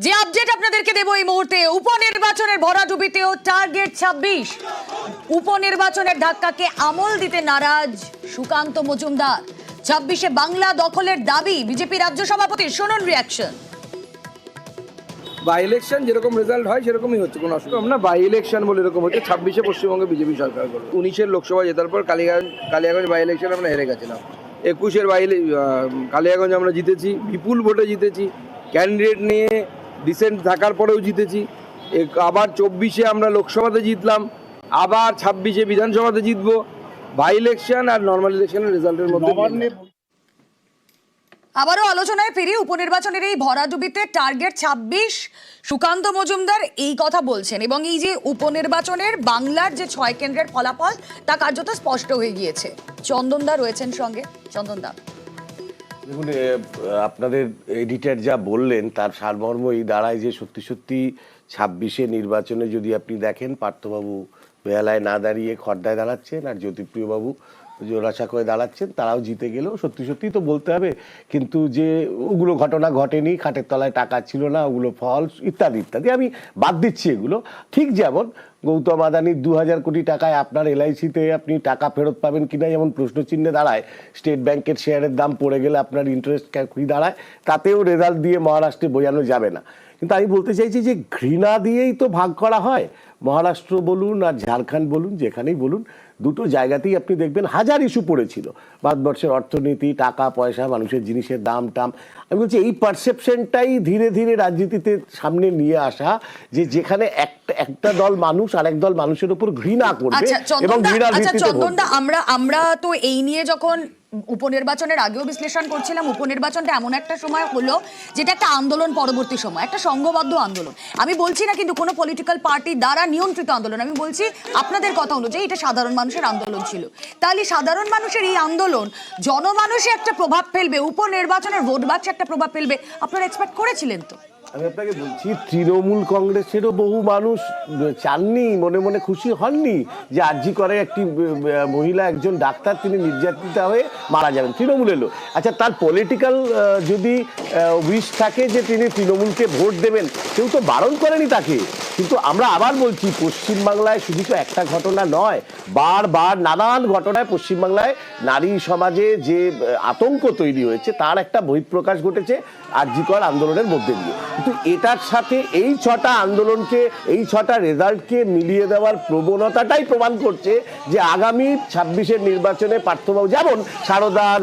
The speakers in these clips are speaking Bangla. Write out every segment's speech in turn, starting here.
যে আপডেট আপনাদেরকে দেব এই মুহূর্তে, উপনির্বাচনের ভরাডুবিতেও টার্গেট 26। উপনির্বাচনের ধাক্কাকে আমল দিতে নারাজ সুকান্ত মজুমদার। 26-এ বাংলা দখলের দাবি বিজেপি রাজ্য সভাপতির। শুনুন রিয়াকশন। বাই ইলেকশন যেরকম রেজাল্ট হয় সেরকমই হচ্ছে, কোনো অসুবিধা না। বাই ইলেকশন বলে এরকম হচ্ছে। 26-এ পশ্চিমবঙ্গে বিজেপি সরকার করবে। 19-এর লোকসভা জেতার পর কালিয়াগঞ্জ বাই ইলেকশন আমরা হেরে গেছিলাম। 21-এর কালিয়াগঞ্জ আমরা জিতেছি, বিপুল ভোটে জিতেছি, ক্যান্ডিডেট নিয়ে ডিসেন্ট থাকার পরেও জিতেছি। আবার 24-এ আমরা লোকসভাতে জিতলাম, আবার 26-এ বিধানসভাতে জিতবো। বাই ইলেকশন আর নর্মাল ইলেকশনের রেজাল্টের মধ্যে আবারও আলোচনায় ফিরি। উপনির্বাচনের এই ভরাডুবিতে টার্গেট 26, সুকান্ত মজুমদার এই কথা বলছেন। এবং এই যে উপনির্বাচনের বাংলার যে 6 কেন্দ্রের ফলাফল তা কার্যত স্পষ্ট হয়ে গিয়েছে। চন্দনদা রয়েছেন সঙ্গে। চন্দনদা, দেখুন, আপনাদের এডিটর যা বললেন তার সারমর্ম এই দাঁড়ায় যে সত্যি সত্যি 26-এ নির্বাচনে যদি আপনি দেখেন, পার্থবাবু বেহালায় না দাঁড়িয়ে খড়দায় দাঁড়াচ্ছেন, আর জ্যোতিপ্রিয়বাবু জোড়াসাঁকোয় দাঁড়াচ্ছেন, তারাও জিতে গেলেও সত্যি সত্যি তো বলতে হবে কিন্তু যে ওগুলো ঘটনা ঘটেনি, খাটের তলায় টাকা ছিল না, ওগুলো ফলস ইত্যাদি ইত্যাদি, আমি বাদ দিচ্ছি এগুলো। ঠিক যেমন গৌতম আদানির 2000 কোটি টাকায় আপনার এলআইসিতে আপনি টাকা ফেরত পাবেন কিনা যেমন প্রশ্নচিহ্নে দাঁড়ায়, স্টেট ব্যাংকের শেয়ারের দাম পড়ে গেলে আপনার ইন্টারেস্ট কি দাঁড়ায়, তাতেও রেজাল্ট দিয়ে মহারাষ্ট্রে বোঝানো যাবে না। কিন্তু আমি বলতে চাইছি যে ঘৃণা দিয়েই তো ভাগ করা হয়। মহারাষ্ট্র বলুন আর ঝাড়খণ্ড বলুন, যেখানেই বলুন, দুটো জায়গাতেই আপনি দেখবেন হাজার ইস্যু পড়েছিল। ভারতবর্ষের অর্থনীতি, টাকা পয়সা, মানুষের জিনিসের দাম টাম। আমি বলছি এই পারসেপশনটাই ধীরে ধীরে রাজনীতিতে সামনে নিয়ে আসা, যে যেখানে একটা দল মানুষ আরেক দল মানুষের উপর ঘৃণা করবে এবং ঘৃণার ভিত্তিতে ভোট দেবে। আমরা তো এই নিয়ে যখন উপনির্বাচনের আগেও বিশ্লেষণ করছিলাম, উপনির্বাচনটা এমন একটা সময় হলো যেটা একটা আন্দোলন পরবর্তী সময়, একটা সংঘবদ্ধ আন্দোলন। আমি বলছি না কিন্তু কোনো পলিটিক্যাল পার্টি দ্বারা নিয়ন্ত্রিত আন্দোলন, আমি বলছি আপনাদের কথা অনুযায়ী এটা সাধারণ মানুষের আন্দোলন ছিল। তাহলে সাধারণ মানুষের এই আন্দোলন জনমানুষে একটা প্রভাব ফেলবে, উপনির্বাচনের ভোট বাক্সে একটা প্রভাব ফেলবে, আপনারা এক্সপেক্ট করেছিলেন তো? আমি আপনাকে বলছি, তৃণমূল কংগ্রেসেরও বহু মানুষ চাননি, মনে মনে খুশি হননি যে আরজি করে একটি মহিলা, একজন ডাক্তার, তিনি নির্যাতিতা হয়ে মারা যাবেন, তৃণমূলের লোক। আচ্ছা, তার পলিটিক্যাল যদি উইশ থাকে যে তিনি তৃণমূলকে ভোট দেবেন, কেউ তো বারণ করেনি তাকে। কিন্তু আমরা আবার বলছি, পশ্চিমবাংলায় শুধু তো একটা ঘটনা নয়, বারবার নানান ঘটনায় পশ্চিমবাংলায় নারী সমাজে যে আতঙ্ক তৈরি হয়েছে তার একটা বহিঃপ্রকাশ ঘটেছে আরজি কর আন্দোলনের মধ্যে দিয়ে। কিন্তু এটার সাথে এই 6টা আন্দোলনকে, এই 6টা রেজাল্টকে মিলিয়ে দেওয়ার প্রবণতাটাই প্রমাণ করছে যে আগামী 26-এর নির্বাচনে পার্থবাবু যেমন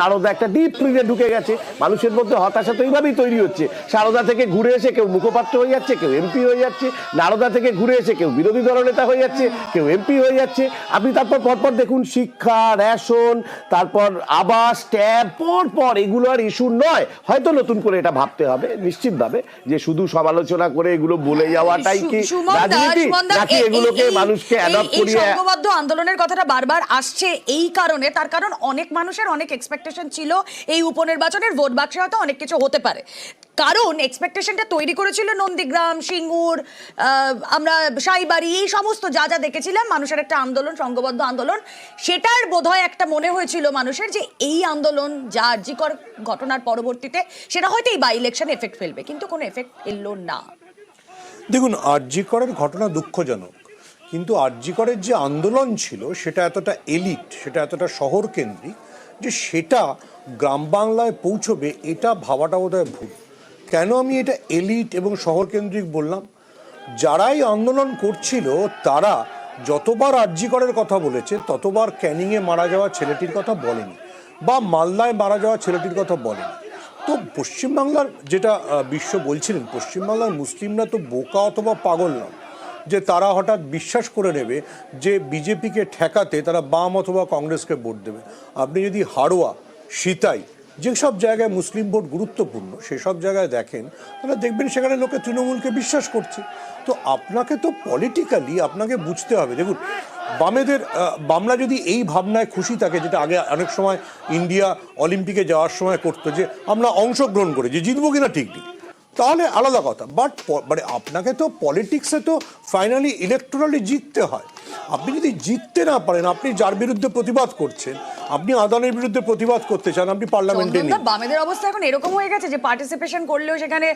নারদা একটা ডিপ ফ্রিজে ঢুকে গেছে, মানুষের মধ্যে হতাশা তো এইভাবেই তৈরি হচ্ছে। সারদা থেকে ঘুরে এসে কেউ মুখপাত্র হয়ে যাচ্ছে, কেউ এমপি হয়ে যাচ্ছে, নারদা থেকে ঘুরে এসে কেউ বিরোধী দলনেতা হয়ে যাচ্ছে, কেউ এমপি হয়ে যাচ্ছে। আপনি তারপর পরপর দেখুন, শিক্ষা, রেশন, তারপর আবাস, ট্যাব, পরপর এগুলো আর ইস্যু নয়। হয়তো নতুন করে এটা ভাবতে হবে নিশ্চিতভাবে যে শুধু সমালোচনা করে এগুলো বলে যাওয়াটাই কি রাজনীতি, নাকি এগুলোকে মানুষকে অ্যাডপ্ট করিয়ে। এই সংঘবদ্ধ আন্দোলনের কথাটা বারবার আসছে এই কারণে, তার কারণ অনেক মানুষের অনেক এক্সপেকটেশন ছিল এই উপনির্বাচনের ভোট বাক্সে হয়তো অনেক কিছু হতে পারে। কারণ এক্সপেকটেশনটা তৈরি করেছিল নন্দীগ্রাম, সিঙ্গুর, আমরা সাইবাড়ি, এই সমস্ত যা যা দেখেছিলাম মানুষের একটা আন্দোলন, সংঘবদ্ধ আন্দোলন, সেটার বোধহয় একটা মনে হয়েছিল মানুষের যে এই আন্দোলন যা আরজিকর ঘটনার পরবর্তীতে সেটা হয়তো এই বাই ইলেকশন এফেক্ট ফেলবে, কিন্তু কোনো এফেক্ট এলো না। দেখুন, আরজিকরের ঘটনা দুঃখজনক, কিন্তু আরজিকরের যে আন্দোলন ছিল সেটা এতটা এলিট, সেটা এতটা শহর কেন্দ্রিক যে সেটা গ্রাম বাংলায় পৌঁছবে এটা ভাবাটা বোধহয় ভুল। কেন আমি এটা এলিট এবং শহর কেন্দ্রিক বললাম? যারাই আন্দোলন করছিল তারা যতবার আরজিকরের কথা বলেছে ততবার ক্যানিংয়ে মারা যাওয়া ছেলেটির কথা বলেনি, বা মালদায় মারা যাওয়া ছেলেটির কথা বলেনি। তো পশ্চিমবাংলার যেটা বিশ্ব বলছিলেন, পশ্চিমবাংলার মুসলিমরা তো বোকা অথবা পাগল নয় যে তারা হঠাৎ বিশ্বাস করে নেবে যে বিজেপিকে ঠেকাতে তারা বাম অথবা কংগ্রেসকে ভোট দেবে। আপনি যদি হাড়োয়া, সিতাই, যেসব জায়গায় মুসলিম ভোট গুরুত্বপূর্ণ সেসব জায়গায় দেখেন, তাহলে দেখবেন সেখানে লোকে তৃণমূলকে বিশ্বাস করছে। তো আপনাকে তো পলিটিক্যালি আপনাকে বুঝতে হবে। দেখুন, বামরা যদি এই ভাবনায় খুশি থাকে, যেটা আগে অনেক সময় ইন্ডিয়া অলিম্পিকে যাওয়ার সময় করতো, যে আমরা অংশগ্রহণ করে যে জিতবো কিনা ঠিক নেই, তাহলে আলাদা কথা। বাট মানে আপনাকে তো পলিটিক্সে তো ফাইনালি ইলেকটোরালি জিততে হয়। আপনি যদি জিততে না পারেন, আপনি যার বিরুদ্ধে প্রতিবাদ করছেন, আপনি আদানের বিরুদ্ধে প্রতিবাদ করতে চান, আপনি পার্লামেন্টে নেই। চন্দনদা, বামেদের অবস্থা এখন এরকম হয়ে গেছে যে পার্টিসিপেশন করলেও সেখানে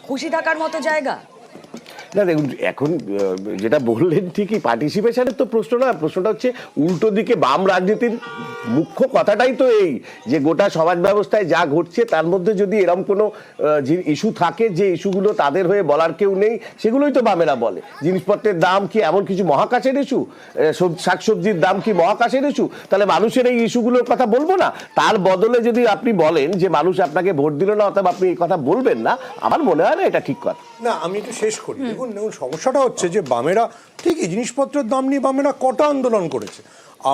খুশি থাকার মতো জায়গা। না দেখুন, এখন যেটা বললেন ঠিকই, পার্টিসিপেশনের তো প্রশ্ন না, প্রশ্নটা হচ্ছে উল্টো দিকে বাম রাজনীতির মুখ্য কথাটাই তো এই যে গোটা সমাজ ব্যবস্থায় যা ঘটছে তার মধ্যে যদি এরকম কোনো ইস্যু থাকে যে ইস্যুগুলো তাদের হয়ে বলার কেউ নেই, সেগুলোই তো বামেরা বলে। জিনিসপত্রের দাম কি এমন কিছু মহাকাশের ইস্যু? শাকসবজির দাম কি মহাকাশের ইস্যু? তাহলে মানুষের এই ইস্যুগুলোর কথা বলবো না? তার বদলে যদি আপনি বলেন যে মানুষ আপনাকে ভোট দিল না অথবা আপনি এই কথা বলবেন না, আমার মনে হয় না এটা ঠিক কথা। না, আমি একটু শেষ করি। দেখুন সমস্যাটা হচ্ছে যে বামেরা ঠিকই জিনিসপত্রের দাম নিয়ে বামেরা কটা আন্দোলন করেছে।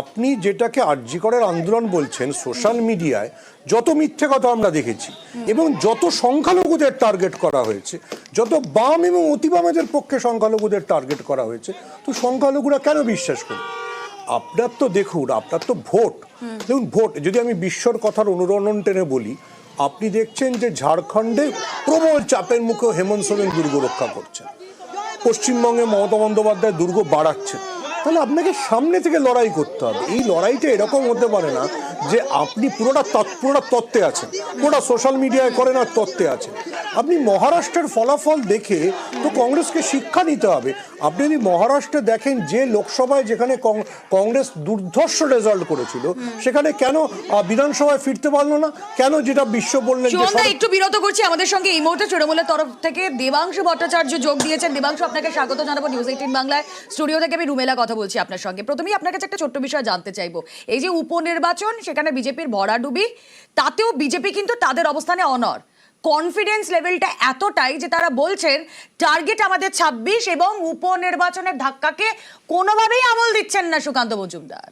আপনি যেটাকে আরজি করের আন্দোলন বলছেন, সোশ্যাল মিডিয়ায় যত মিথ্যে কথা আমরা দেখেছি এবং যত সংখ্যালঘুদের টার্গেট করা হয়েছে, যত বাম এবং অতি বামেদের পক্ষে সংখ্যালঘুদের টার্গেট করা হয়েছে, তো সংখ্যালঘুরা কেন বিশ্বাস করবে? আপনার তো দেখুন, আপনার তো ভোট, দেখুন ভোট যদি আমি বিশ্বর কথার অনুরণন টেনে বলি, আপনি দেখছেন যে ঝাড়খণ্ডে প্রবল চাপের মুখে হেমন্ত সোরেন দুর্গ রক্ষা করছেন, পশ্চিমবঙ্গে মমতা বন্দ্যোপাধ্যায় দুর্গ বাড়াচ্ছেন। তাহলে আপনাকে সামনে থেকে লড়াই করতে হবে। এই লড়াইটা এরকম হতে পারে না যে আপনি পুরোটা তত্ত্বে আছেন, পুরোটা সোশ্যাল মিডিয়ায় করেন আর তত্ত্বে আছেন। আপনি মহারাষ্ট্রের ফলাফল দেখে তো কংগ্রেসকে শিক্ষা নিতে হবে। আপনি যদি মহারাষ্ট্রে দেখেন যে লোকসভায় যেখানে কংগ্রেস দুর্ধর্ষ রেজাল্ট করেছিল, সেখানে কেন বিধানসভায় ফিরতে পারলো না? কেন? যেটা বিশ্ব বললেন। একটু বিরত করছি, আমাদের সঙ্গে এই মুহূর্তে তৃণমূলের তরফ থেকে দেবাংশু ভট্টাচার্য যোগ দিয়েছেন। দেবাংশু, আপনাকে স্বাগত জানাবো নিউজ 18 বাংলায়। স্টুডিও থেকে আমি রুমেলা কথা বলছি আপনার সঙ্গে। প্রথমেই আপনার কাছে একটা ছোট্ট বিষয় জানতে চাইবো, এই যে উপনির্বাচন, সেখানে বিজেপির ভরাডুবি, তাতেও বিজেপি কিন্তু তাদের অবস্থানে অনড়। কনফিডেন্স লেভেলটা এতটাই যে তারা বলছেন টার্গেট আমাদের 26 এবং উপনির্বাচনের ধাক্কাকে কোনোভাবেই আমল দিচ্ছেন না সুকান্ত মজুমদার।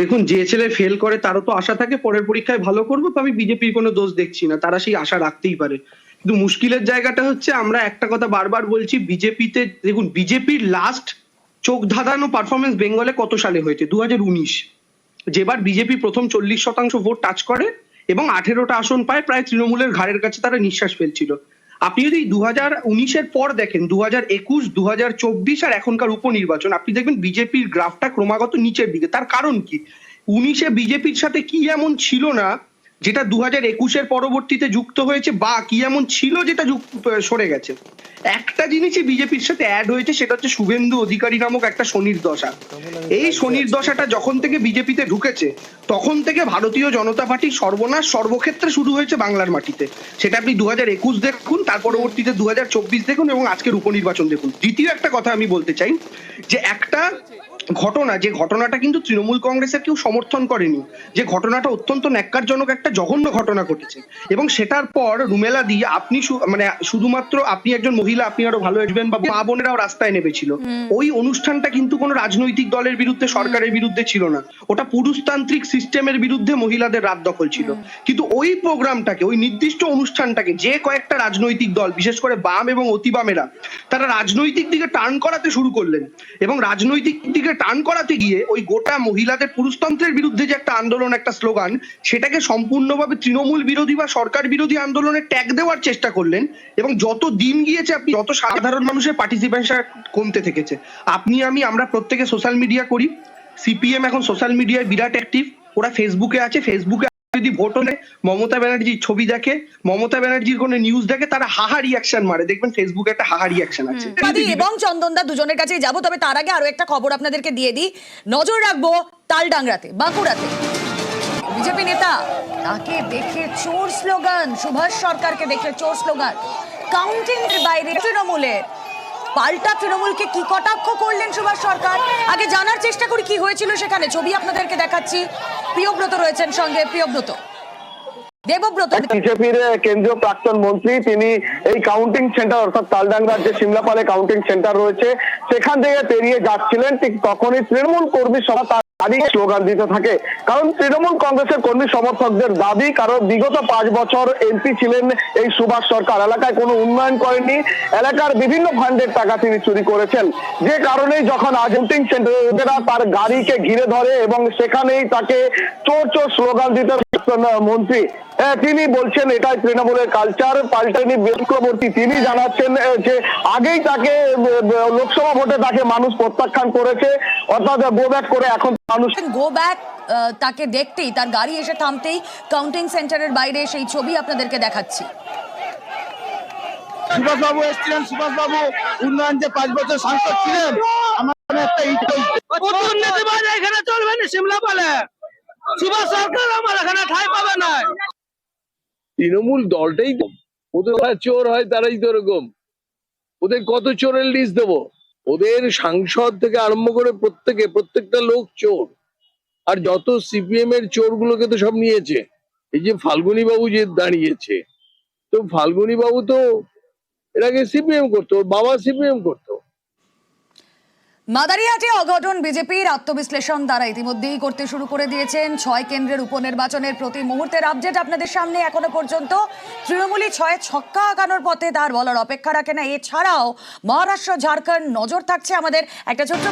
দেখুন, যে ছেলে ফেল করে তারও তো আশা থাকে পরের পরীক্ষায় ভালো করবো, তো আমি বিজেপির কোনো দোষ দেখছি না, তারা সেই আশা রাখতেই পারে। কিন্তু মুশকিলের জায়গাটা হচ্ছে, আমরা একটা কথা বারবার বলছি, বিজেপিতে দেখুন, বিজেপির লাস্ট চোখ ধাঁধানো পারফরমেন্স বেঙ্গলে কত সালে হয়েছে? 2019, যেবার বিজেপি প্রথম 40% ভোট টাচ করে এবং 18টা আসন পায়, প্রায় তৃণমূলের ঘাড়ের কাছে তারা নিঃশ্বাস ফেলছিল। আপনি যদি 2019-এর পর দেখেন, 2021, 2024 আর এখনকার উপনির্বাচন, আপনি দেখবেন বিজেপির গ্রাফটা ক্রমাগত নিচের দিকে। তার কারণ কি? 19-এ বিজেপির সাথে কি এমন ছিল না যেটা 2021-এর পরবর্তীতে যুক্ত হয়েছে, বা কি এমন ছিল যেটা সরে গেছে? একটা জিনিসই বিজেপির সাথে অ্যাড হয়েছে, সেটা হচ্ছে শুভেন্দু অধিকারী নামক একটা শনির দশা। এই শনির দশাটা যখন থেকে বিজেপিতে ঢুকেছে, তখন থেকে ভারতীয় জনতা পার্টির সর্বনাশ সর্বক্ষেত্রে শুরু হয়েছে বাংলার মাটিতে। সেটা আপনি 2021 দেখুন, তার পরবর্তীতে 2024 দেখুন এবং আজকের উপনির্বাচন দেখুন। দ্বিতীয় একটা কথা আমি বলতে চাই, যে একটা ঘটনা, যে ঘটনাটা কিন্তু তৃণমূল কংগ্রেসের কেউ সমর্থন করেনি, যে ঘটনাটা অত্যন্ত ন্যাক্কারজনক একটা জঘন্য ঘটনা ঘটেছে, এবং সেটার পর রুমেলা দি, আপনি মানে শুধুমাত্র আপনি একজন মহিলা, আপনি আরো ভালো আসবেন, বা মা বোনেরাও রাস্তায় নেমেছিল। ওই অনুষ্ঠানটা কিন্তু কোনো রাজনৈতিক দলের বিরুদ্ধে, সরকারের বিরুদ্ধে ছিল না, ওটা পুরুষতান্ত্রিক সিস্টেমের বিরুদ্ধে মহিলাদের রাত দখল ছিল। কিন্তু ওই প্রোগ্রামটাকে, ওই নির্দিষ্ট অনুষ্ঠানটাকে যে কয়েকটা রাজনৈতিক দল, বিশেষ করে বাম এবং অতি বামেরা, তারা রাজনৈতিক দিকে টার্ন করাতে শুরু করলেন, এবং রাজনৈতিক দিকে টার্ন করাতে গিয়ে ওই গোটা মহিলাদের পুরুষতন্ত্রের বিরুদ্ধে যে একটা আন্দোলন, একটা স্লোগান, সেটাকে সম্পূর্ণভাবে তৃণমূল বিরোধী বা সরকার বিরোধী আন্দোলনে ট্যাগ দেওয়ার চেষ্টা করলেন। এবং যত দিন গিয়েছে, আপনি যত সাধারণ মানুষের পার্টিসিপেশন কমতে থেকেছে। আমরা প্রত্যেকে সোশ্যাল মিডিয়া করি, সিপিএম এখন সোশ্যাল মিডিয়ায় বিরাট অ্যাক্টিভ, ওরা ফেসবুকে আছে, ফেসবুকে যদি ভোট হলে মমতা ব্যানার্জির ছবি দেখে, মমতা ব্যানার্জির কোনো নিউজ দেখে, তারা হাহা রিয়াকশন মারে। দেখবেন ফেসবুকে একটা হাহা রিয়াকশন আছে। এবং চন্দনদা, দুজনের কাছেই যাবো, তবে তার আগে আরো একটা খবর আপনাদেরকে দিয়ে দিই। নজর রাখবো তালডাংরাতে, বাঁকুড়াতে বিজেপি নেতা, তাকে দেখে চোর স্লোগান, সুভাষ সরকারকে দেখে চোর স্লোগান। কাউন্টিং এর বাইরে তৃণমূলের পাল্টা তৃণমূলকে কি কটাক্ষ করলেন সুভাষ সরকার। আগে জানার চেষ্টা করি কি হয়েছিল সেখানে। ছবি আপনাদেরকে দেখাচ্ছি, প্রিয়ব্রত রয়েছেন সঙ্গে। প্রিয়ব্রত, দেবব্রত বিজেপির কেন্দ্রীয় প্রাক্তন মন্ত্রী, তিনি এই কাউন্টিং সেন্টার, অর্থাৎ তালডাংরার যে সিমলাপালে কাউন্টিং সেন্টার রয়েছে, সেখান থেকে পেরিয়ে যাচ্ছিলেন। ঠিক তখনই তৃণমূল কর্মী সভা তার স্লোগান দিতে থাকে। কারণ তৃণমূল কংগ্রেসের কর্মী সমর্থকদের দাবি, কারণ বিগত 5 বছর এমপি ছিলেন এই সুভাষ সরকার, এলাকায় কোনো উন্নয়ন করেননি, এলাকার বিভিন্ন ফান্ডের টাকা তিনি চুরি করেছেন। যে কারণেই যখন কাউন্টিং সেন্টারে তার গাড়িকে ঘিরে ধরে এবং সেখানেই তাকে চোর চোর স্লোগান দিতে মন্ত্রী, তিনি বলছেন এটাই তৃণমূলের কালচার, পাল্টানি চক্রবর্তী তিনি জানাচ্ছেন যে আগেই তাকে লোকসভা ভোটে তাকে মানুষ প্রত্যাখ্যান করেছে, অর্থাৎ গো ব্যাক করে এখন মানুষ গো ব্যাক তাকে দেখতেই, তার গাড়ি এসে থামতেই কাউন্টিং সেন্টারের বাইরে সেই ছবি আপনাদেরকে দেখাচ্ছি। সুভাষবাবু এসেছিলেন, সুভাষবাবু উন্নয়ন যে 5 বছর সাংসদ ছিলেন, আমার একটা দুর্নীতিবাজ এখানে চলবে না সিমলাপালে, সুভাষ সরকার আমার এখানে ঠাঁই পাবে না। তৃণমূল দলটাই তো, ওদের চোর হয় তারাই তো এরকম, ওদের কত চোরের লিস্ট দেবো? ওদের সাংসদ থেকে আরম্ভ করে প্রত্যেকটা লোক চোর। আর যত সিপিএম এর চোর গুলোকে তো সব নিয়েছে। এই যে ফাল্গুনী বাবু যে দাঁড়িয়েছে, তো ফাল্গুনী বাবু তো এর আগে সিপিএম করতো, ওর বাবা সিপিএম করতো। মাদারিহাটে অঘটন বিজেপির আত্মবিশ্লেষণ তারা ইতিমধ্যেই করতে শুরু করে দিয়েছেন। 6 কেন্দ্রের উপনির্বাচনের প্রতি মুহূর্তের আপডেট আপনাদের সামনে। এখনো পর্যন্ত তৃণমূলী 6 ছক্কা আঁকানোর পথে, তার বলার অপেক্ষা রাখে না। এছাড়াও মহারাষ্ট্র, ঝাড়খণ্ড নজর থাকছে আমাদের। একটা ছোট্ট